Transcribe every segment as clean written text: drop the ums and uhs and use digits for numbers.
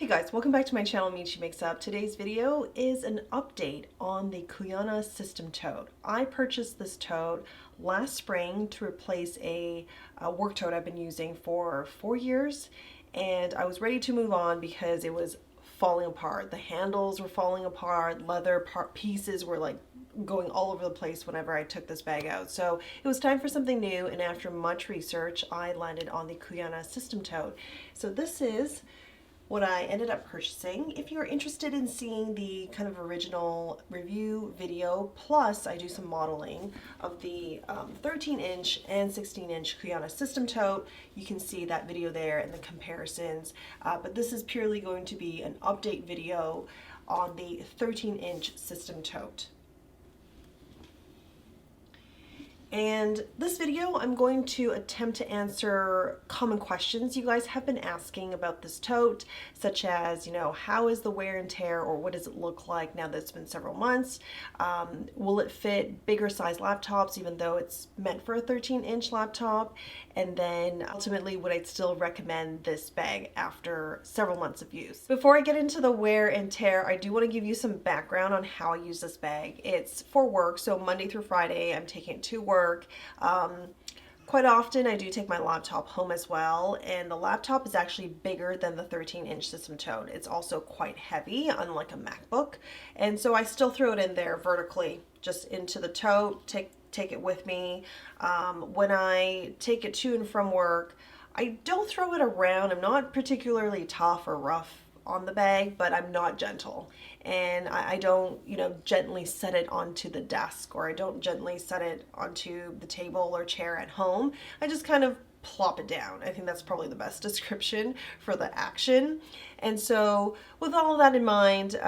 Hey guys, welcome back to my channel, Michi Makes Up. Today's video is an update on the Cuyana system tote. I purchased this tote last spring to replace a work tote I've been using for 4 years, and I was ready to move on because it was falling apart. The handles were falling apart, leather pieces were like going all over the place whenever I took this bag out. So it was time for something new, and after much research, I landed on the Cuyana system tote. So this is what I ended up purchasing. If you're interested in seeing the kind of original review video, plus I do some modeling of the 13-inch and 16-inch Cuyana system tote, you can see that video there and the comparisons. But this is purely going to be an update video on the 13-inch system tote. And this video, I'm going to attempt to answer common questions you guys have been asking about this tote, such as, how is the wear and tear, or what does it look like now that it's been several months? Will it fit bigger size laptops, even though it's meant for a 13-inch laptop? And then ultimately, would I still recommend this bag after several months of use? Before I get into the wear and tear, I do want to give you some background on how I use this bag. It's for work, so Monday through Friday, I'm taking it to work. Quite often I do take my laptop home as well, and the laptop is actually bigger than the 13-inch system tote. It's also quite heavy, unlike a MacBook, and so I still throw it in there vertically, just into the tote, take it with me. When I take it to and from work, I don't throw it around. I'm not particularly tough or rough on the bag, but I'm not gentle, and I don't gently set it onto the desk, or I don't gently set it onto the table or chair at home. I just kind of plop it down. I think that's probably the best description for the action. And so with all of that in mind,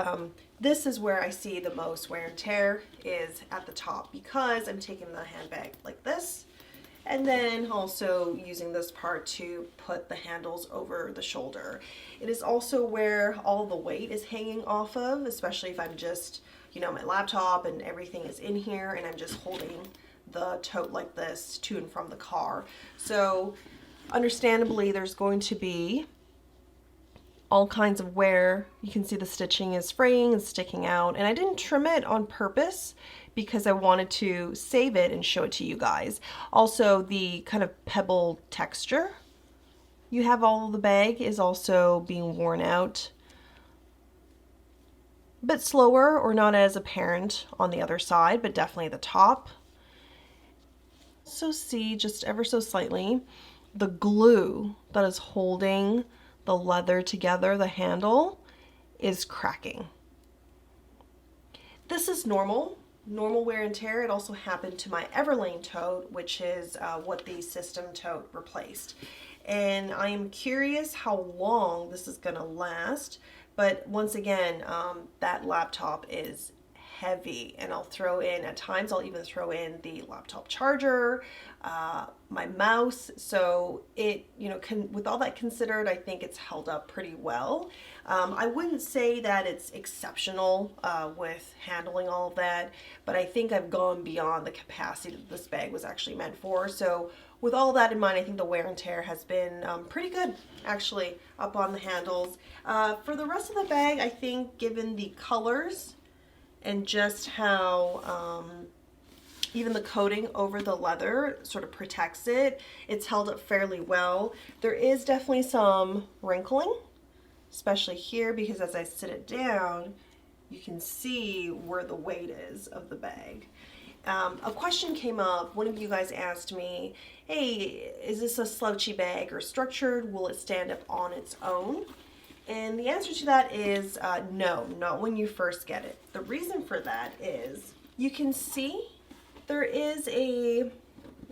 this is where I see the most wear and tear, is at the top, because I'm taking the handbag like this, and then also using this part to put the handles over the shoulder. It is also where all the weight is hanging off of, especially if I'm just, my laptop and everything is in here and I'm just holding the tote like this to and from the car. So understandably, there's going to be all kinds of wear. You can see the stitching is fraying and sticking out, and I didn't trim it on purpose because I wanted to save it and show it to you guys. Also, the kind of pebble texture you have all of the bag is also being worn out. A bit slower, or not as apparent on the other side, but definitely the top. So see, just ever so slightly, the glue that is holding the leather together, the handle, is cracking. This is normal wear and tear. It also happened to my Everlane tote, which is what the system tote replaced. And I am curious how long this is gonna last, but once again, that laptop is heavy, and I'll throw in, at times I'll even throw in the laptop charger, my mouse, so it, with all that considered, I think it's held up pretty well. I wouldn't say that it's exceptional with handling all of that, but I think I've gone beyond the capacity that this bag was actually meant for. So with all that in mind, I think the wear and tear has been pretty good, actually, up on the handles. For the rest of the bag, I think, given the colors and just how even the coating over the leather sort of protects it, it's held up fairly well. There is definitely some wrinkling, especially here, because as I sit it down, you can see where the weight is of the bag. A question came up. One of you guys asked me, hey, is this a slouchy bag or structured? Will it stand up on its own? And the answer to that is no, not when you first get it. The reason for that is you can see there is a,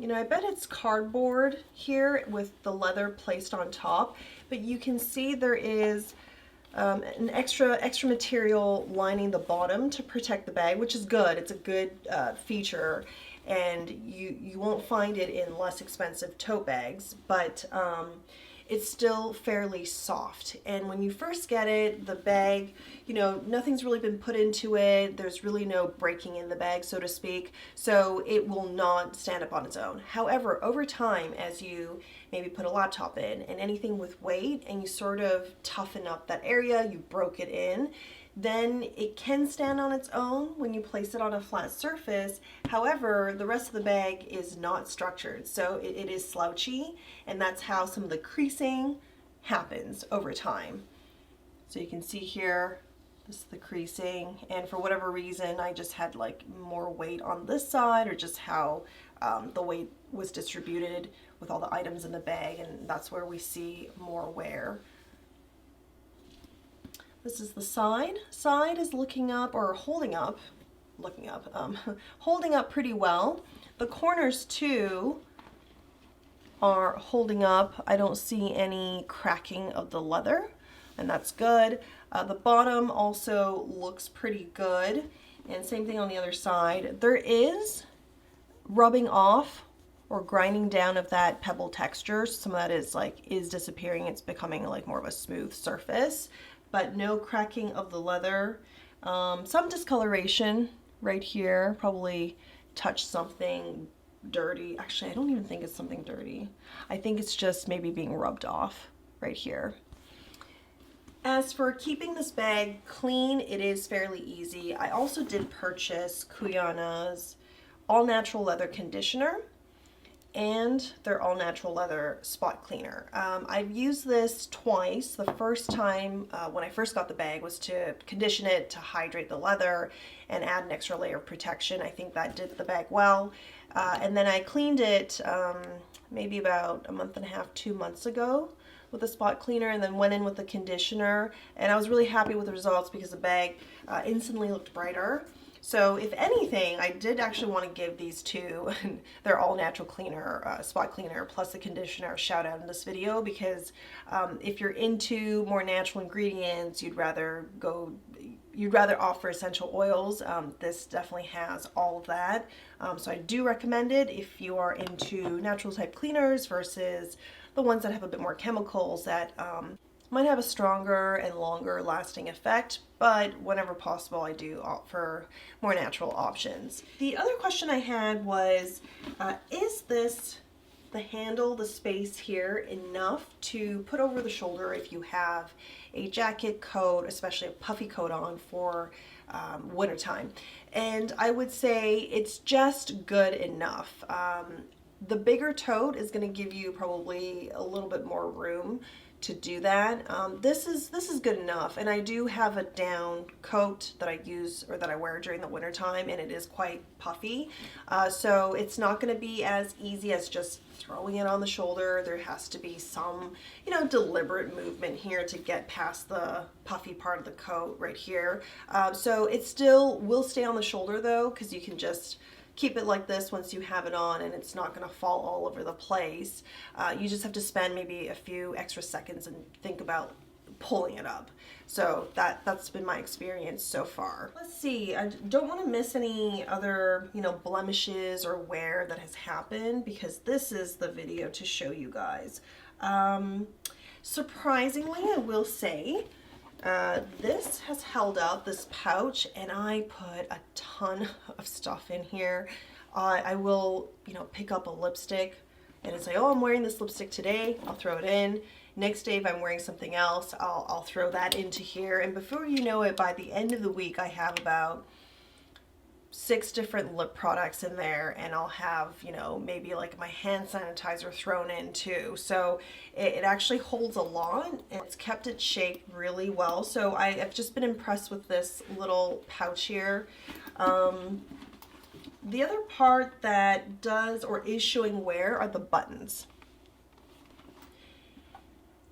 I bet it's cardboard here with the leather placed on top, but you can see there is an extra material lining the bottom to protect the bag, which is good. It's a good feature, and you won't find it in less expensive tote bags, but it's still fairly soft. And when you first get it, the bag, you know, nothing's really been put into it. There's really no breaking in the bag, so to speak. So it will not stand up on its own. However, over time, as you maybe put a laptop in and anything with weight and you sort of toughen up that area, you broke it in, then it can stand on its own when you place it on a flat surface. However, the rest of the bag is not structured, so it is slouchy, and that's how some of the creasing happens over time. So you can see here, this is the creasing, and for whatever reason, I just had like more weight on this side, or just how the weight was distributed with all the items in the bag, and that's where we see more wear. This is the side. Side is looking up, or holding up, holding up pretty well. The corners too are holding up. I don't see any cracking of the leather, and that's good. The bottom also looks pretty good, and same thing on the other side. There is rubbing off or grinding down of that pebble texture. Some of that is disappearing. It's becoming like more of a smooth surface, but no cracking of the leather. Some discoloration right here, probably touched something dirty. Actually, I don't even think it's something dirty. I think it's just maybe being rubbed off right here. As for keeping this bag clean, it is fairly easy. I also did purchase Cuyana's all natural leather conditioner and their all natural leather spot cleaner. I've used this twice. The first time when I first got the bag was to condition it, to hydrate the leather and add an extra layer of protection. I think that did the bag well. And then I cleaned it maybe about a month and a half, 2 months ago with a spot cleaner, and then went in with the conditioner, and I was really happy with the results because the bag instantly looked brighter. So if anything, I did actually want to give these two their all natural cleaner, spot cleaner plus the conditioner a shout out in this video, because if you're into more natural ingredients, you'd rather opt for essential oils. This definitely has all of that. So I do recommend it if you are into natural type cleaners versus the ones that have a bit more chemicals that might have a stronger and longer lasting effect, but whenever possible I do opt for more natural options. The other question I had was, is this, the handle, the space here, enough to put over the shoulder if you have a jacket, coat, especially a puffy coat on for wintertime? And I would say it's just good enough. The bigger tote is going to give you probably a little bit more room to do that. This is good enough, and I do have a down coat that I use, or that I wear during the winter time, and it is quite puffy, so it's not going to be as easy as just throwing it on the shoulder. There has to be some, you know, deliberate movement here to get past the puffy part of the coat right here. So it still will stay on the shoulder though, because you can just keep it like this once you have it on, and it's not going to fall all over the place. You just have to spend maybe a few extra seconds and think about pulling it up. So that's been my experience so far. Let's see, I don't want to miss any other, you know, blemishes or wear that has happened, because this is the video to show you guys. Surprisingly, I will say, this has held up, this pouch, and I put a ton of stuff in here. I will, you know, pick up a lipstick and say, oh, I'm wearing this lipstick today, I'll throw it in. Next day, if I'm wearing something else, I'll throw that into here. And before you know it, by the end of the week, I have about 6 different lip products in there, and I'll have, you know, maybe like my hand sanitizer thrown in too. So it actually holds a lot, and it's kept its shape really well. So I've just been impressed with this little pouch here. The other part that does or is showing wear are the buttons.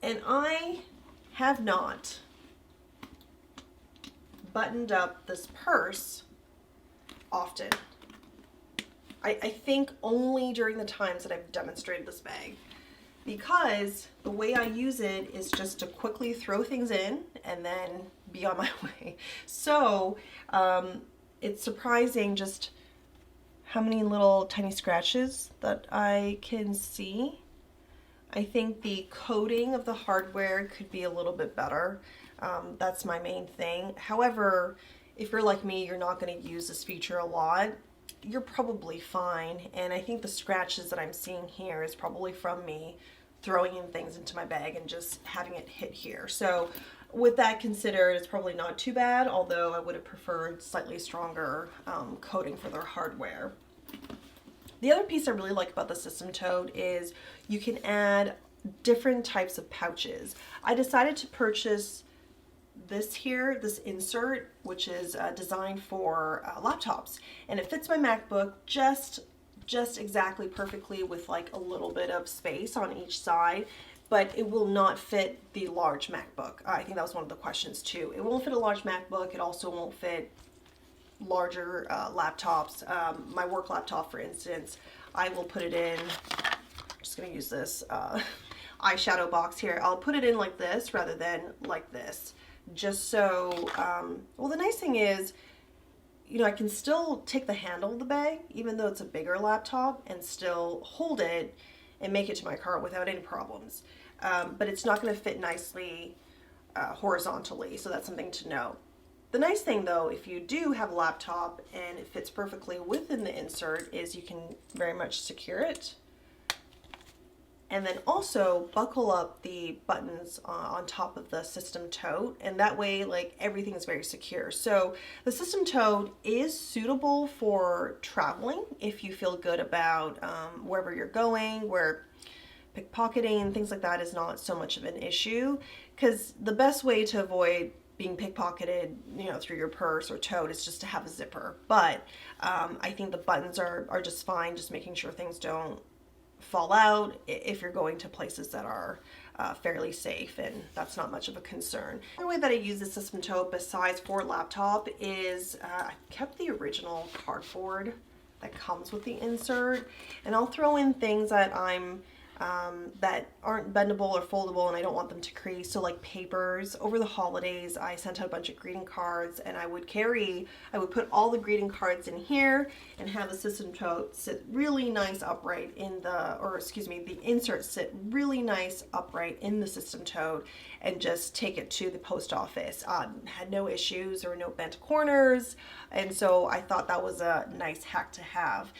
And I have not buttoned up this purse often. I think only during the times that I've demonstrated this bag, because the way I use it is just to quickly throw things in and then be on my way. So it's surprising just how many little tiny scratches that I can see. I think the coating of the hardware could be a little bit better. That's my main thing. However, if you're like me, you're not going to use this feature a lot, you're probably fine. And I think the scratches that I'm seeing here is probably from me throwing in things into my bag and just having it hit here. So with that considered, it's probably not too bad, although I would have preferred slightly stronger coating for their hardware. The other piece I really like about the System Tote is you can add different types of pouches. I decided to purchase this here, this insert, which is designed for laptops, and it fits my MacBook just exactly perfectly with like a little bit of space on each side, but it will not fit the large MacBook. I think that was one of the questions too. It won't fit a large MacBook. It also won't fit larger laptops. My work laptop, for instance, I will put it in, I'm just going to use this eyeshadow box here. I'll put it in like this rather than like this, just so, well, the nice thing is, you know, I can still take the handle of the bag, even though it's a bigger laptop, and still hold it and make it to my car without any problems. But it's not going to fit nicely horizontally, so that's something to know. The nice thing though, if you do have a laptop and it fits perfectly within the insert, is you can very much secure it. And then also buckle up the buttons on top of the System Tote, and that way like everything is very secure. So the System Tote is suitable for traveling if you feel good about wherever you're going, where pickpocketing, things like that is not so much of an issue, because the best way to avoid being pickpocketed, you know, through your purse or tote is just to have a zipper. But I think the buttons are just fine, just making sure things don't fall out if you're going to places that are fairly safe, and that's not much of a concern. The way that I use the System Tote besides for laptop is I kept the original cardboard that comes with the insert, and I'll throw in things that that aren't bendable or foldable and I don't want them to crease. So like papers. Over the holidays I sent out a bunch of greeting cards, and I would put all the greeting cards in here and have the System Tote sit really nice upright in the insert sit really nice upright in the System Tote, and just take it to the post office. Had no issues or no bent corners, and so I thought that was a nice hack to have.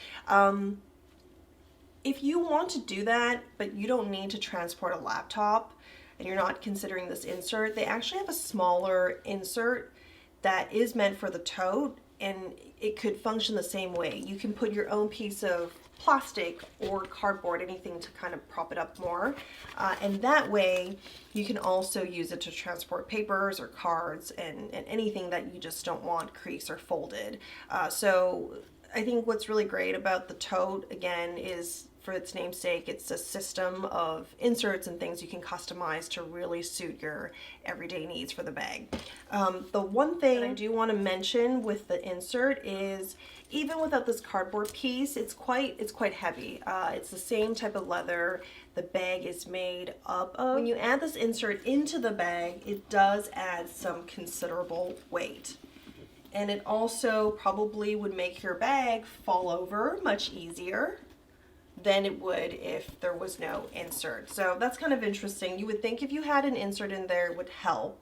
If you want to do that, but you don't need to transport a laptop and you're not considering this insert, they actually have a smaller insert that is meant for the tote, and it could function the same way. You can put your own piece of plastic or cardboard, anything to kind of prop it up more. And that way you can also use it to transport papers or cards and anything that you just don't want creased or folded. So I think what's really great about the tote, again, is for its namesake, it's a system of inserts and things you can customize to really suit your everyday needs for the bag. The one thing that I do want to mention with the insert is, even without this cardboard piece, it's quite heavy. It's the same type of leather the bag is made up of. When you add this insert into the bag, it does add some considerable weight. And it also probably would make your bag fall over much easier than it would if there was no insert. So that's kind of interesting. You would think if you had an insert in there, it would help.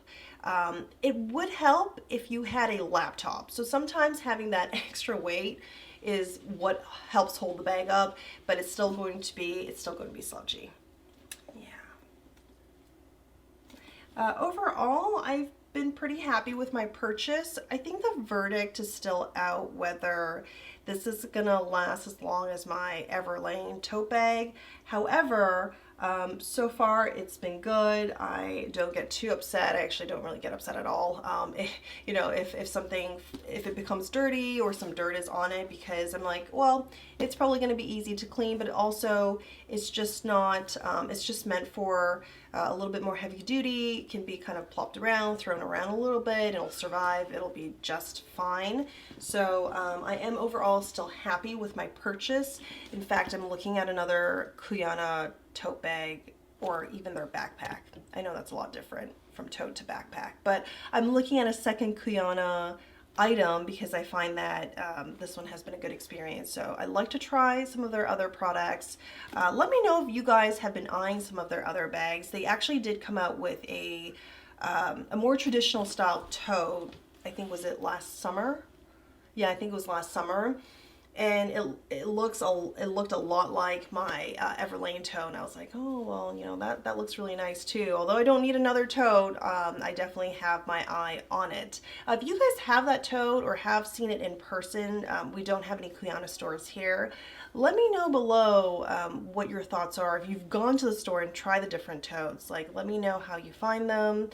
It would help if you had a laptop. So sometimes having that extra weight is what helps hold the bag up, but it's still going to be slouchy. Yeah. Overall, I've been pretty happy with my purchase. I think the verdict is still out whether this is gonna last as long as my Everlane tote bag. However, so far it's been good. I don't get too upset. I actually don't really get upset at all. You know, if it becomes dirty or some dirt is on it, because I'm like, well, it's probably going to be easy to clean, but also it's just not, it's just meant for a little bit more heavy duty. It can be kind of plopped around, thrown around a little bit. It'll survive. It'll be just fine. So I am overall still happy with my purchase. In fact, I'm looking at another Cuyana tote bag, or even their backpack. I know that's a lot different from tote to backpack, but I'm looking at a second Cuyana item because I find that this one has been a good experience. So I'd like to try some of their other products. Let me know if you guys have been eyeing some of their other bags. They actually did come out with a more traditional style tote. I think was it last summer? Yeah, I think it was last summer. And it looked a lot like my Everlane tote. And I was like, oh well, you know, that looks really nice too. Although I don't need another tote, I definitely have my eye on it. If you guys have that tote or have seen it in person, we don't have any Cuyana stores here. Let me know below what your thoughts are. If you've gone to the store and tried the different totes, like let me know how you find them.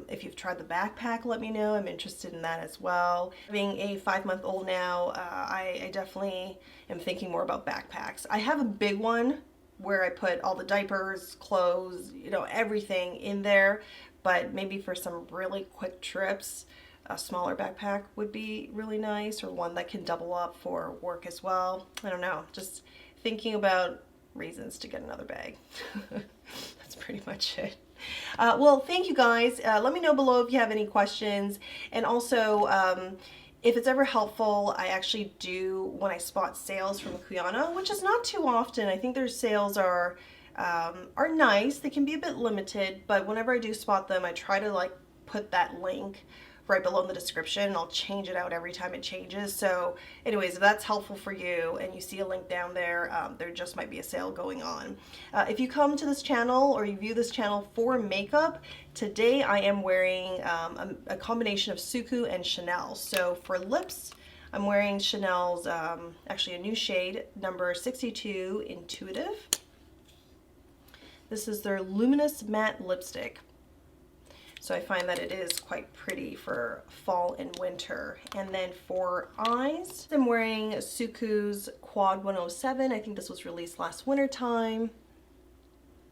If you've tried the backpack, let me know. I'm interested in that as well. Being a 5-month-old now, I definitely am thinking more about backpacks. I have a big one where I put all the diapers, clothes, you know, everything in there. But maybe for some really quick trips, a smaller backpack would be really nice, or one that can double up for work as well. I don't know, just thinking about reasons to get another bag. That's pretty much it. Well, thank you guys. Let me know below if you have any questions. And also, if it's ever helpful, I actually do when I spot sales from Cuyana, which is not too often. I think their sales are nice. They can be a bit limited, but whenever I do spot them, I try to like put that link right below in the description, and I'll change it out every time it changes. So anyways, if that's helpful for you and you see a link down there, there just might be a sale going on. If you come to this channel or you view this channel for makeup, today I am wearing a combination of Suku and Chanel. So for lips, I'm wearing Chanel's, actually a new shade, number 62 Intuitive. This is their Luminous Matte Lipstick. So I find that it is quite pretty for fall and winter. And then for eyes, I'm wearing Suku's Quad 107. I think this was released last winter time.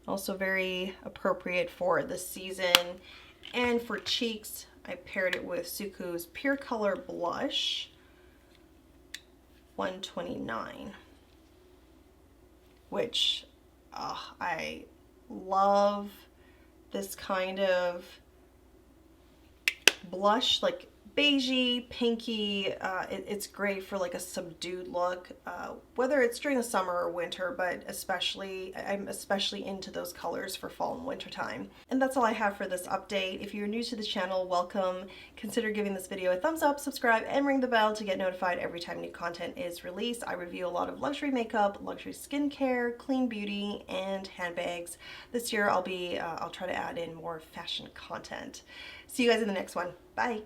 Also very appropriate for this season. And for cheeks, I paired it with Suku's Pure Color Blush 129, which I love this kind of blush, like beigey, pinky. It's great for like a subdued look, whether it's during the summer or winter, but I'm especially into those colors for fall and winter time. And that's all I have for this update. If you're new to the channel, welcome. Consider giving this video a thumbs up, subscribe, and ring the bell to get notified every time new content is released. I review a lot of luxury makeup, luxury skincare, clean beauty, and handbags. This year I'll try to add in more fashion content. See you guys in the next one. Bye.